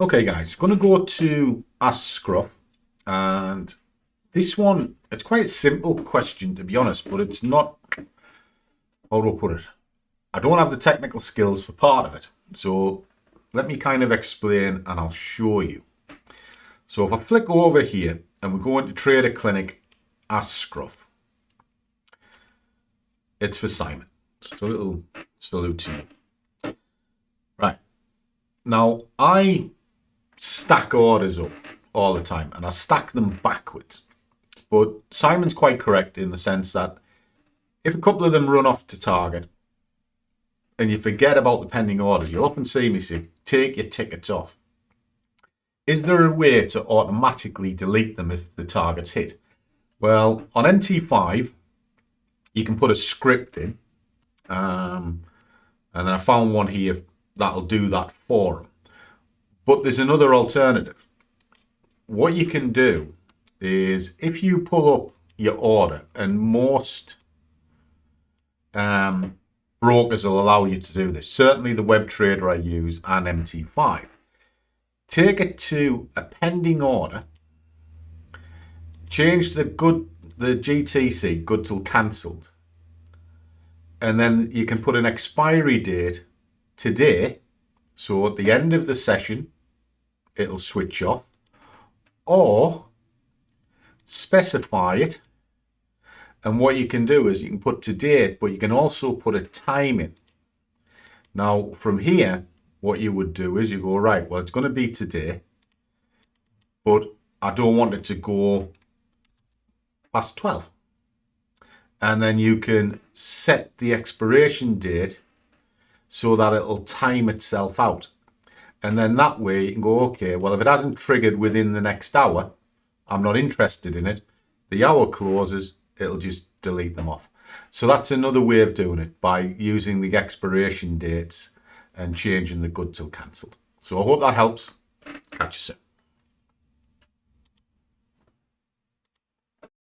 Okay guys, going to go to Ask Scruff, and this one, it's quite a simple question to be honest, but it's not, how do I put it? I don't have the technical skills for part of it, so let me kind of explain and I'll show you. So if I flick over here and we go into Trader Clinic, Ask Scruff, it's for Simon. Just a little salute to you. Right, now I stack orders up all the time and I stack them backwards, but Simon's quite correct in the sense that if a couple of them run off to target and you forget about the pending orders, you'll often see me say take your tickets off. Is there a way to automatically delete them if the target's hit? Well, on MT5 you can put a script in, and then I found one here that'll do that for them. But there's another alternative. What you can do is if you pull up your order, and most brokers will allow you to do this, certainly the web trader I use and MT5, take it to a pending order, change the GTC, good till cancelled, and then you can put an expiry date today, so at the end of the session it'll switch off, or specify it. And what you can do is you can put to date, but you can also put a time in. Now from here, what you would do is you go, right, well, it's going to be today, but I don't want it to go past 12. And then you can set the expiration date so that it'll time itself out. And then that way you can go, okay, well, if it hasn't triggered within the next hour, I'm not interested in it. The hour closes, it'll just delete them off. So that's another way of doing it, by using the expiration dates and changing the good till cancelled. So I hope that helps. Catch you soon.